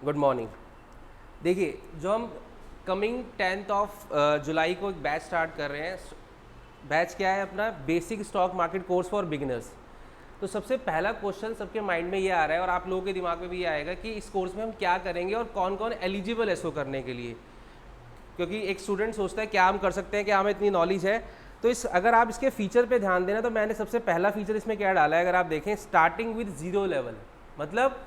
Good morning. देखिए, जो हम कमिंग 10th ऑफ जुलाई को एक बैच स्टार्ट कर रहे हैं। बैच क्या है अपना? Basic stock market course for beginners. तो सबसे पहला क्वेश्चन सबके माइंड में ये आ रहा है और आप लोगों के दिमाग में भी ये आएगा कि इस कोर्स में हम क्या करेंगे और कौन कौन एलिजिबल है इसको करने के लिए। क्योंकि एक स्टूडेंट सोचता है क्या हम कर सकते हैं, क्या हमें इतनी नॉलेज है। तो इस अगर आप इसके फीचर पे ध्यान देना तो मैंने सबसे पहला फीचर इसमें क्या डाला है, अगर आप देखें, स्टार्टिंग विद जीरो लेवल। मतलब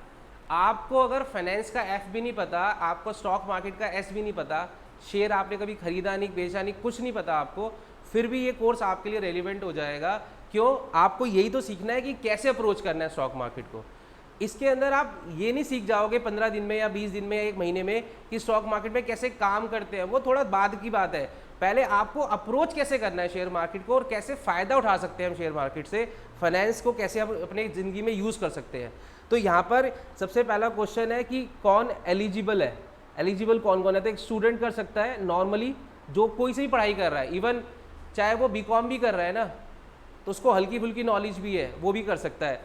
आपको अगर फाइनेंस का एफ भी नहीं पता, आपको स्टॉक मार्केट का एस भी नहीं पता, शेयर आपने कभी खरीदा नहीं, बेचा नहीं, कुछ नहीं पता आपको, फिर भी ये कोर्स आपके लिए रेलिवेंट हो जाएगा। क्यों? आपको यही तो सीखना है कि कैसे अप्रोच करना है स्टॉक मार्केट को। इसके अंदर आप ये नहीं सीख जाओगे 15 दिन में या 20 दिन में या 1 महीने में कि स्टॉक मार्केट में कैसे काम करते हैं, वो थोड़ा बाद की बात है। पहले आपको अप्रोच कैसे करना है शेयर मार्केट को और कैसे फ़ायदा उठा सकते हैं हम शेयर मार्केट से, फाइनेंस को कैसे हम अपनी ज़िंदगी में यूज़ कर सकते हैं। तो यहाँ पर सबसे पहला क्वेश्चन है कि कौन एलिजिबल है। एलिजिबल कौन कौन है? तो एक स्टूडेंट कर सकता है नॉर्मली, जो कोई से भी पढ़ाई कर रहा है, इवन चाहे वो बीकॉम भी कर रहा है ना, तो उसको हल्की फुल्की नॉलेज भी है, वो भी कर सकता है।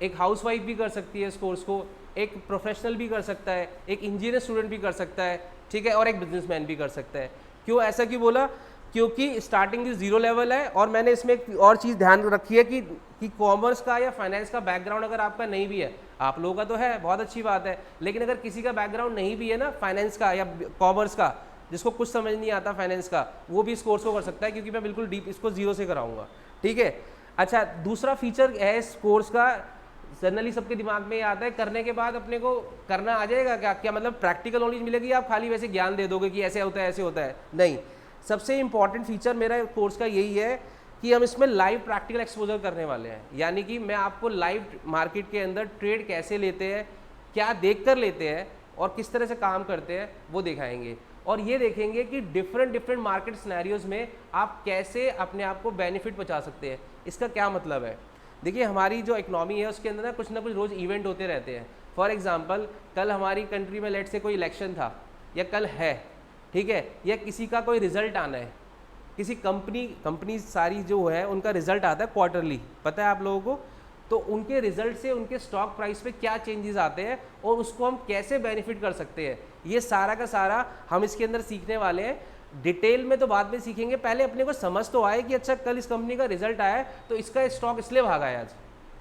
एक हाउसवाइफ भी कर सकती है इस कोर्स को, एक प्रोफेशनल भी कर सकता है, एक इंजीनियर स्टूडेंट भी कर सकता है, ठीक है, और एक बिजनेसमैन भी कर सकता है। क्यों ऐसा क्यों बोला? क्योंकि स्टार्टिंग इज जीरो लेवल है। और मैंने इसमें एक और चीज़ ध्यान रखी है कि कॉमर्स का या फाइनेंस का बैकग्राउंड अगर आपका नहीं भी है, आप लोगों का तो है, बहुत अच्छी बात है, लेकिन अगर किसी का बैकग्राउंड नहीं भी है ना फाइनेंस का या कॉमर्स का, जिसको कुछ समझ नहीं आता फाइनेंस का, वो भी इस कोर्स को कर सकता है, क्योंकि मैं बिल्कुल डीप इसको जीरो से कराऊंगा, ठीक है। अच्छा, दूसरा फीचर है इस कोर्स का, जनरली सबके दिमाग में ये आता है करने के बाद अपने को करना आ जाएगा क्या? क्या मतलब प्रैक्टिकल नॉलेज मिलेगी, आप खाली वैसे ज्ञान दे दोगे कि ऐसे होता है ऐसे होता है? नहीं, सबसे इंपॉर्टेंट फीचर मेरा कोर्स का यही है कि हम इसमें लाइव प्रैक्टिकल एक्सपोजर करने वाले हैं। यानी कि मैं आपको लाइव मार्केट के अंदर ट्रेड कैसे लेते हैं, क्या देख कर लेते हैं और किस तरह से काम करते हैं, वो दिखाएंगे। और ये देखेंगे कि डिफरेंट मार्केट सिनेरियोज में आप कैसे अपने आप को बेनिफिट पहुंचा सकते हैं। इसका क्या मतलब है? देखिए, हमारी जो इकोनॉमी है उसके अंदर ना कुछ रोज़ इवेंट होते रहते हैं। फॉर एग्जांपल, कल हमारी कंट्री में लेट से कोई इलेक्शन था, या कल है, ठीक है, या किसी का कोई रिजल्ट आना है, किसी कंपनी सारी जो है उनका रिजल्ट आता है क्वार्टरली, पता है आप लोगों को। तो उनके रिजल्ट से उनके स्टॉक प्राइस पे क्या चेंजेस आते हैं और उसको हम कैसे बेनिफिट कर सकते हैं, ये सारा का सारा हम इसके अंदर सीखने वाले हैं। डिटेल में तो बाद में सीखेंगे, पहले अपने को समझ तो आए कि अच्छा कल इस कंपनी का रिजल्ट आया है तो इसका स्टॉक इसलिए भागा है आज,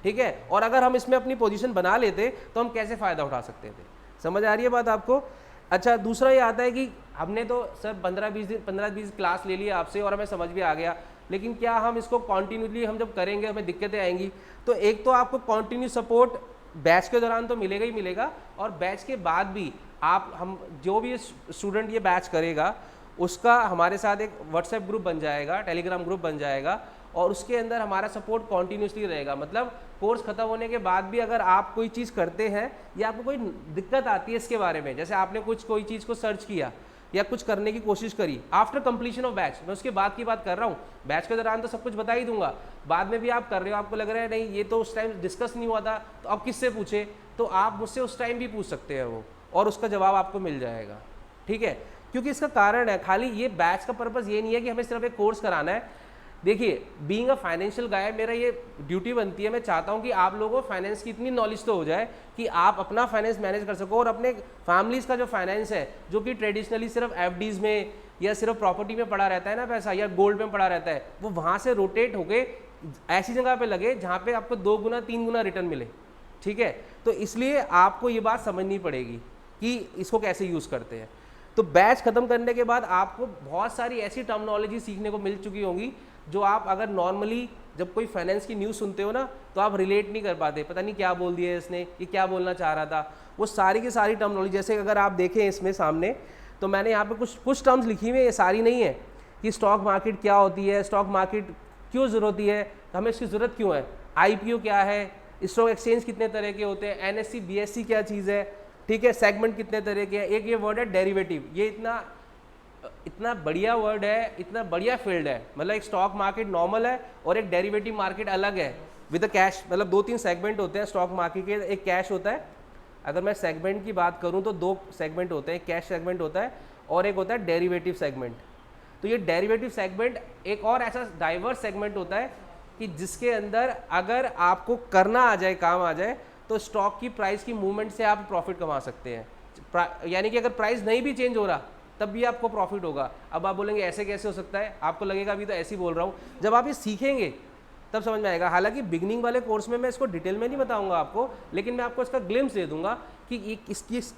ठीक है, और अगर हम इसमें अपनी पोजीशन बना लेते तो हम कैसे फ़ायदा उठा सकते थे। समझ आ रही है बात आपको? अच्छा, दूसरा ये आता है कि हमने तो सर 15-20 क्लास ले ली आपसे और हमें समझ भी आ गया, लेकिन क्या हम इसको कॉन्टीन्यूसली हम जब करेंगे हमें दिक्कतें आएंगी। तो एक तो आपको कॉन्टीन्यू सपोर्ट बैच के दौरान तो मिलेगा ही मिलेगा, और बैच के बाद भी हम जो भी स्टूडेंट ये बैच करेगा उसका हमारे साथ एक व्हाट्सएप ग्रुप बन जाएगा, टेलीग्राम ग्रुप बन जाएगा, और उसके अंदर हमारा सपोर्ट कॉन्टीन्यूसली रहेगा। मतलब कोर्स खत्म होने के बाद भी अगर आप कोई चीज़ करते हैं या आपको कोई दिक्कत आती है इसके बारे में, जैसे आपने कोई चीज़ को सर्च किया या कुछ करने की कोशिश करी आफ्टर कंप्लीशन ऑफ बैच, मैं उसके बाद की बात कर रहा हूँ, बैच के दौरान तो सब कुछ बता ही दूंगा, बाद में भी आप कर रहे हो, आपको लग रहा है नहीं ये तो उस टाइम डिस्कस नहीं हुआ था, तो अब किससे पूछे, तो आप मुझसे उस टाइम भी पूछ सकते हैं वो, और उसका जवाब आपको मिल जाएगा, ठीक है। क्योंकि इसका कारण है, खाली ये बैच का पर्पज़ ये नहीं है कि हमें सिर्फ एक कोर्स कराना है। देखिए, बीइंग अ फाइनेंशियल गाय मेरा ये ड्यूटी बनती है, मैं चाहता हूँ कि आप लोगों को फाइनेंस की इतनी नॉलेज तो हो जाए कि आप अपना फाइनेंस मैनेज कर सको, और अपने फैमिलीज का जो फाइनेंस है, जो कि ट्रेडिशनली सिर्फ एफडीज में या सिर्फ प्रॉपर्टी में पड़ा रहता है ना पैसा, या गोल्ड में पड़ा रहता है, वो वहाँ से रोटेट होके ऐसी जगह पे लगे जहाँ पे आपको 2 गुना 3 गुना रिटर्न मिले, ठीक है। तो इसलिए आपको ये बात समझनी पड़ेगी कि इसको कैसे यूज़ करते हैं। तो बैच खत्म करने के बाद आपको बहुत सारी ऐसी टर्मिनोलॉजी सीखने को मिल चुकी होंगी जो आप अगर नॉर्मली जब कोई फाइनेंस की न्यूज़ सुनते हो ना तो आप रिलेट नहीं कर पाते, पता नहीं क्या बोल दिया इसने, ये क्या बोलना चाह रहा था। वो सारी की सारी टर्मिनोलॉजी, जैसे अगर आप देखें इसमें सामने, तो मैंने यहाँ पे कुछ टर्म्स लिखी हुई है, ये सारी नहीं है, कि स्टॉक मार्केट क्या होती है, स्टॉक मार्केट क्यों ज़रूरत है, हमें इसकी ज़रूरत क्यों है, IPO क्या है, स्टॉक एक्सचेंज कितने तरह के होते हैं, NSE BSE क्या चीज़ है, ठीक है, सेगमेंट कितने तरह के हैं। एक ये वर्ड है डेरिवेटिव, ये इतना बढ़िया वर्ड है, इतना बढ़िया फील्ड है। मतलब एक स्टॉक मार्केट नॉर्मल है और एक डेरिवेटिव मार्केट अलग है विद द कैश। मतलब 2-3 सेगमेंट होते हैं स्टॉक मार्केट के, एक कैश होता है, अगर मैं सेगमेंट की बात करूं तो 2 सेगमेंट होते हैं, कैश सेगमेंट होता है और एक होता है डेरिवेटिव सेगमेंट। तो ये डेरिवेटिव सेगमेंट एक और ऐसा डाइवर्स सेगमेंट होता है कि जिसके अंदर अगर आपको करना आ जाए, काम आ जाए, तो स्टॉक की प्राइस की मूवमेंट से आप प्रॉफिट कमा सकते हैं। यानी कि अगर प्राइस नहीं भी चेंज हो रहा तब भी आपको प्रॉफिट होगा। अब आप बोलेंगे ऐसे कैसे हो सकता है, आपको लगेगा अभी तो ऐसे ही बोल रहा हूँ, जब आप ये सीखेंगे तब समझ में आएगा। हालांकि बिगनिंग वाले कोर्स में मैं इसको डिटेल में नहीं बताऊंगा आपको, लेकिन मैं आपको इसका ग्लिम्स दे दूंगा कि ये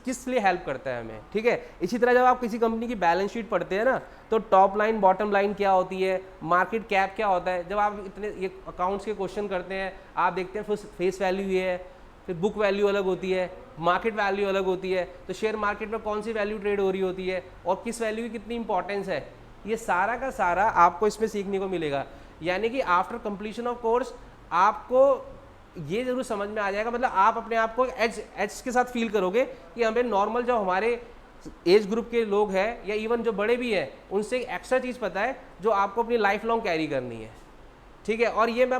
किस लिए हेल्प करता है हमें, ठीक है। इसी तरह जब आप किसी कंपनी की बैलेंस शीट पढ़ते हैं ना, तो टॉप लाइन बॉटम लाइन क्या होती है, मार्केट कैप क्या होता है, जब आप इतने ये अकाउंट्स के क्वेश्चन करते हैं आप देखते हैं फिर फेस वैल्यू ये है, फिर बुक वैल्यू अलग होती है, मार्केट वैल्यू अलग होती है, तो शेयर मार्केट में कौन सी वैल्यू ट्रेड हो रही होती है और किस वैल्यू की कितनी इंपॉर्टेंस है, ये सारा का सारा आपको इसमें सीखने को मिलेगा। यानी कि आफ्टर कंप्लीशन ऑफ कोर्स आपको ये जरूर समझ में आ जाएगा, मतलब आप अपने आप को एज के साथ फील करोगे कि हमें नॉर्मल जो हमारे एज ग्रुप के लोग हैं या इवन जो बड़े भी हैं उनसे एक्स्ट्रा चीज़ पता है जो आपको अपनी लाइफ लॉन्ग कैरी करनी है, ठीक है। और ये मैं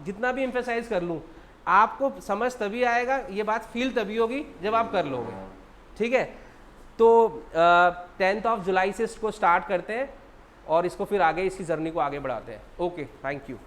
जितना भी एम्फेसाइज कर लूँ आपको समझ तभी आएगा, ये बात फील तभी होगी जब आप कर लोगे, ठीक है। तो 10 जुलाई से इसको स्टार्ट करते हैं और इसको फिर आगे इसकी जर्नी को आगे बढ़ाते हैं। Okay, thank you.